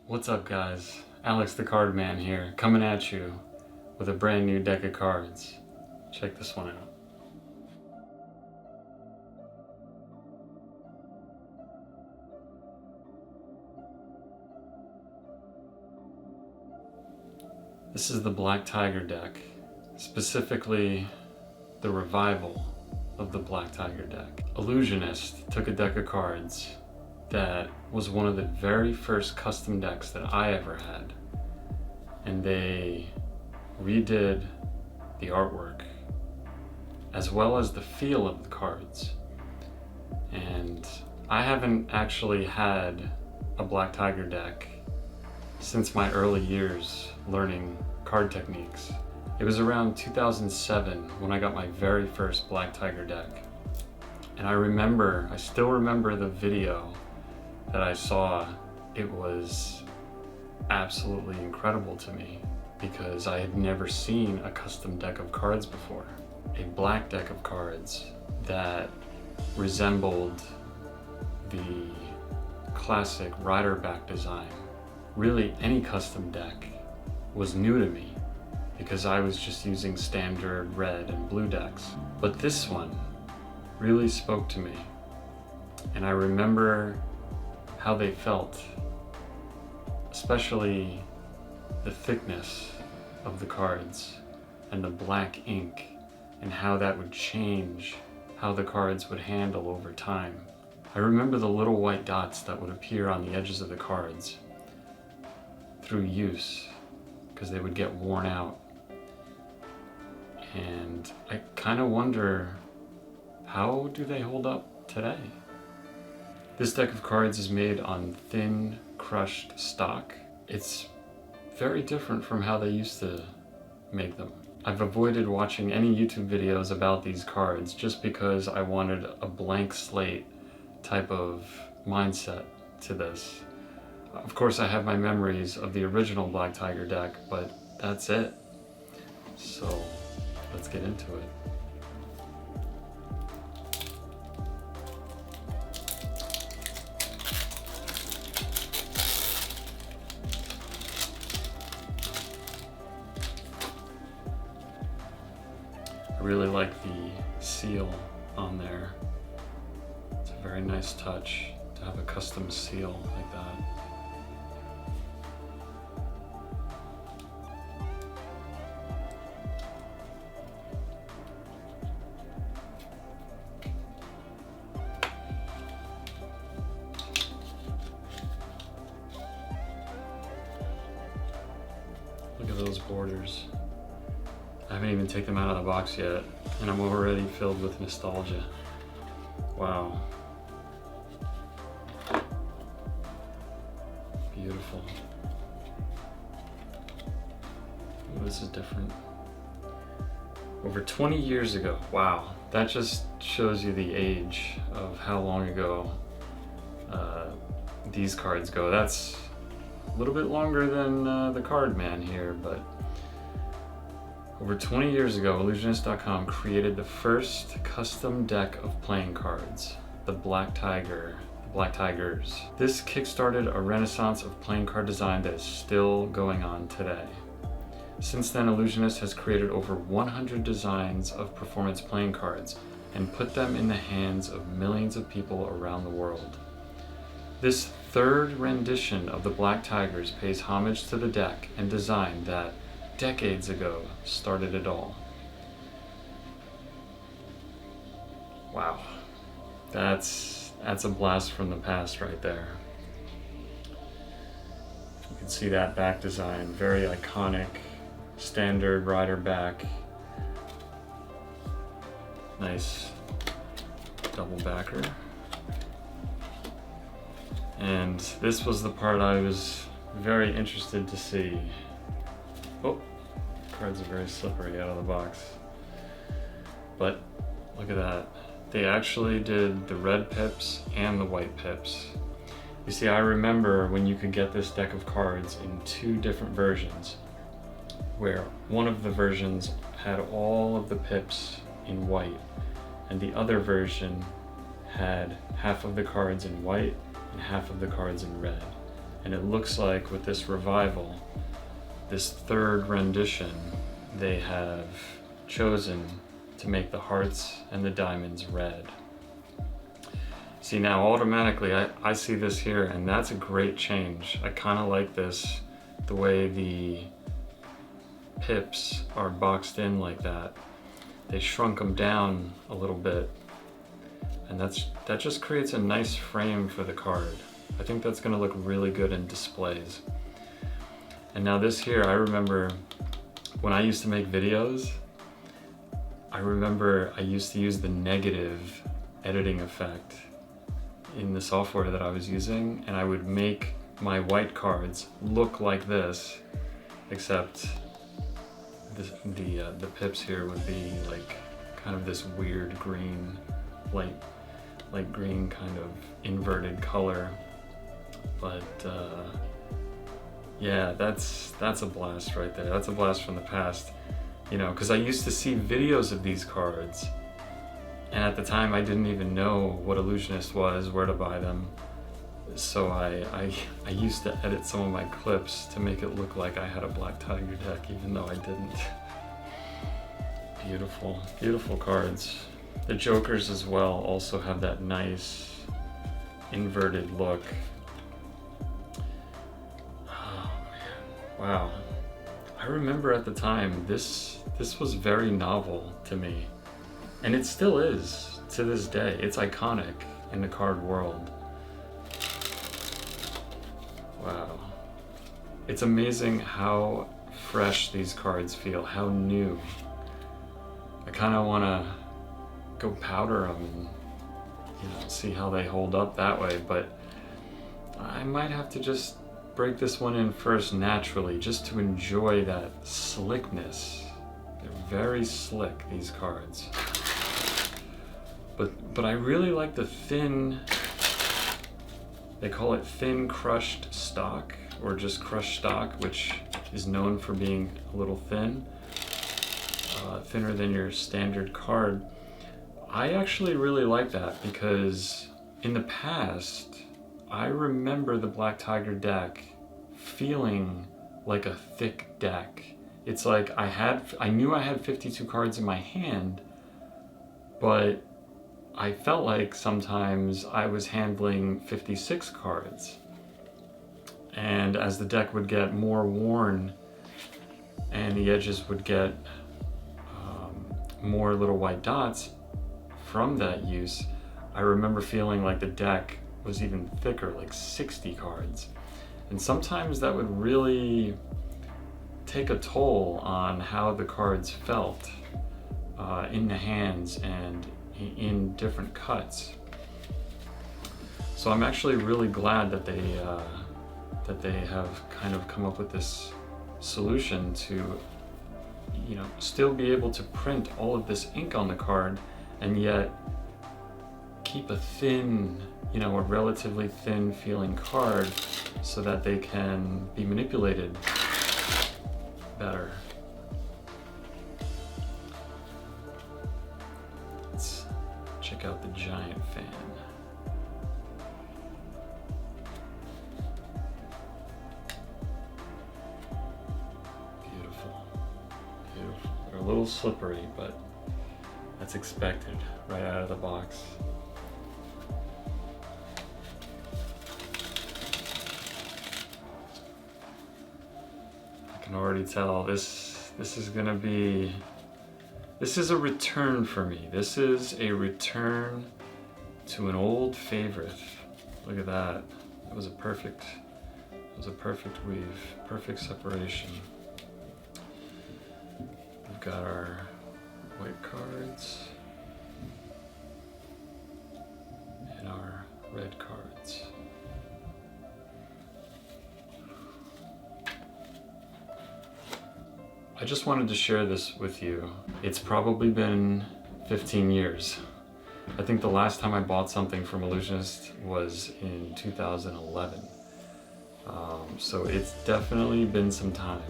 What's up guys? Alex the Cardman here, coming at you with a brand new deck of cards. Check this one out. This is the Black Tiger deck, specifically the revival of the Black Tiger deck. Ellusionist took a deck of cards that was one of the very first custom decks that I ever had, and they redid the artwork as well as the feel of the cards. And I haven't actually had a Black Tiger deck since my early years learning card techniques. It was around 2007 when I got my very first Black Tiger deck, and I still remember the video that I saw. It was absolutely incredible to me because I had never seen a custom deck of cards before. A black deck of cards that resembled the classic rider back design. Really, any custom deck was new to me because I was just using standard red and blue decks. But this one really spoke to me, and I remember how they felt, especially the thickness of the cards and the black ink, and how that would change how the cards would handle over time. I remember the little white dots that would appear on the edges of the cards through use, because they would get worn out. And I kind of wonder, how do they hold up today? This deck of cards is made on thin, crushed stock. It's very different from how they used to make them. I've avoided watching any YouTube videos about these cards just because I wanted a blank slate type of mindset to this. Of course, I have my memories of the original Black Tiger deck, but that's it. So let's get into it. I really like the seal on there. It's a very nice touch to have a custom seal like that. Look at those borders. I haven't even taken them out of the box yet, and I'm already filled with nostalgia. Wow. Beautiful. Oh, this is different. Over 20 years ago. Wow. That just shows you the age of how long ago these cards go. That's a little bit longer than the Cardman here, but over 20 years ago, Ellusionist.com created the first custom deck of playing cards, the Black Tiger, the Black Tigers. This kickstarted a renaissance of playing card design that is still going on today. Since then, Ellusionist has created over 100 designs of performance playing cards and put them in the hands of millions of people around the world. This third rendition of the Black Tigers pays homage to the deck and design that decades ago started it all. Wow, that's a blast from the past right there. You can see that back design, very iconic, standard rider back. Nice double backer. And this was the part I was very interested to see. Oh, cards are very slippery out of the box. But look at that. They actually did the red pips and the white pips. You see, I remember when you could get this deck of cards in two different versions, where one of the versions had all of the pips in white, and the other version had half of the cards in white and half of the cards in red. And it looks like with this revival, this third rendition, they have chosen to make the hearts and the diamonds red. See, now automatically I see this here, and that's a great change. I kind of like this, the way the pips are boxed in like that. They shrunk them down a little bit, and that just creates a nice frame for the card. I think that's gonna look really good in displays. And now this here, I remember when I used to make videos, I remember I used to use the negative editing effect in the software that I was using, and I would make my white cards look like this, except the pips here would be like kind of this weird green, light green kind of inverted color. But yeah, that's a blast right there. That's a blast from the past, you know, because I used to see videos of these cards, and at the time I didn't even know what Ellusionist was, where to buy them. So I used to edit some of my clips to make it look like I had a Black Tiger deck, even though I didn't. Beautiful, beautiful cards. The Jokers as well also have that nice inverted look. Oh man, wow. I remember at the time, this was very novel to me. And it still is to this day. It's iconic in the card world. Wow. It's amazing how fresh these cards feel, how new. I kind of want to go powder them and, you know, see how they hold up that way, but I might have to just break this one in first naturally, just to enjoy that slickness. They're very slick, these cards. But I really like the thin, they call it thin crushed stock, or just crushed stock, which is known for being a little thin, thinner than your standard card. I actually really like that because in the past, I remember the Black Tiger deck feeling like a thick deck. It's like I knew I had 52 cards in my hand, but I felt like sometimes I was handling 56 cards. And as the deck would get more worn and the edges would get more little white dots from that use, I remember feeling like the deck was even thicker, like 60 cards. And sometimes that would really take a toll on how the cards felt in the hands and in different cuts. So I'm actually really glad that they have kind of come up with this solution to, you know, still be able to print all of this ink on the card and yet keep a thin, you know, a relatively thin feeling card so that they can be manipulated better. Let's check out the giant fan. Beautiful, beautiful. They're a little slippery, but that's expected right out of the box. I can already tell this is gonna be, this is a return for me. This is a return to an old favorite. Look at that. It was a perfect weave, perfect separation. We've got our white cards and our red cards. I just wanted to share this with you. It's probably been 15 years. I think the last time I bought something from Ellusionist was in 2011. So it's definitely been some time.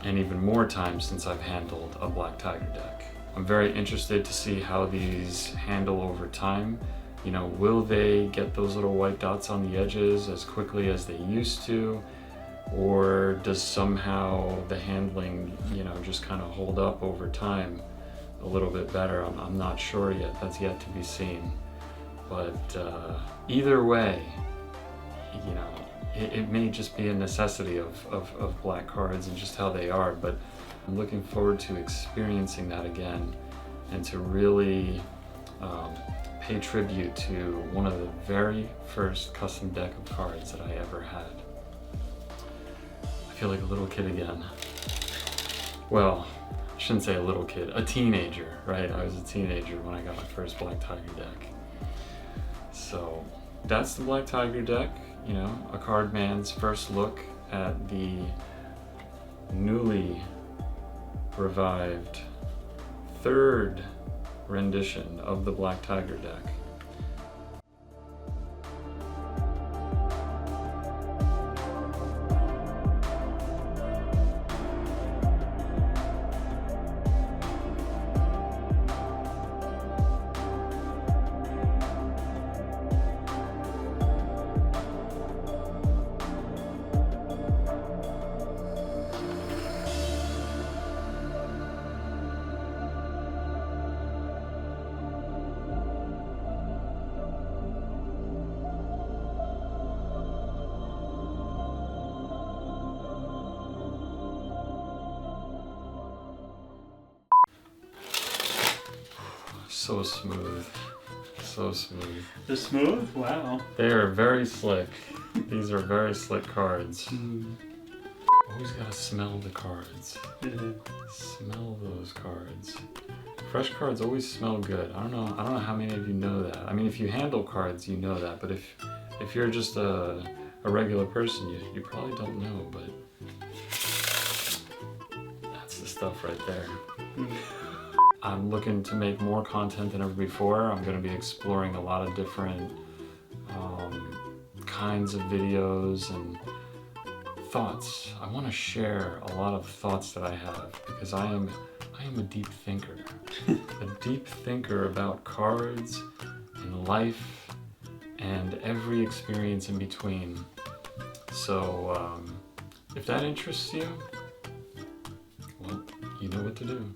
And even more time since I've handled a Black Tiger deck. I'm very interested to see how these handle over time You know, will they get those little white dots on the edges as quickly as they used to? Or does somehow the handling, you know, just kind of hold up over time a little bit better? I'm not sure yet. That's yet to be seen. But either way, you know, it may just be a necessity of black cards and just how they are. But I'm looking forward to experiencing that again and to really pay tribute to one of the very first custom deck of cards that I ever had. I feel like a little kid again. Well, I shouldn't say a little kid, a teenager, right? I was a teenager when I got my first Black Tiger deck. So that's the Black Tiger deck, you know, a Cardman's first look at the newly revived third rendition of the Black Tiger deck. So smooth, so smooth. They're smooth? Wow. They are very slick. These are very slick cards. Always gotta smell the cards. Smell those cards. Fresh cards always smell good. I don't know how many of you know that. I mean, if you handle cards, you know that. But if you're just a regular person, you probably don't know. But that's the stuff right there. I'm looking to make more content than ever before. I'm going to be exploring a lot of different kinds of videos and thoughts. I want to share a lot of thoughts that I have because I am a deep thinker. A deep thinker about cards and life and every experience in between. So if that interests you, well, you know what to do.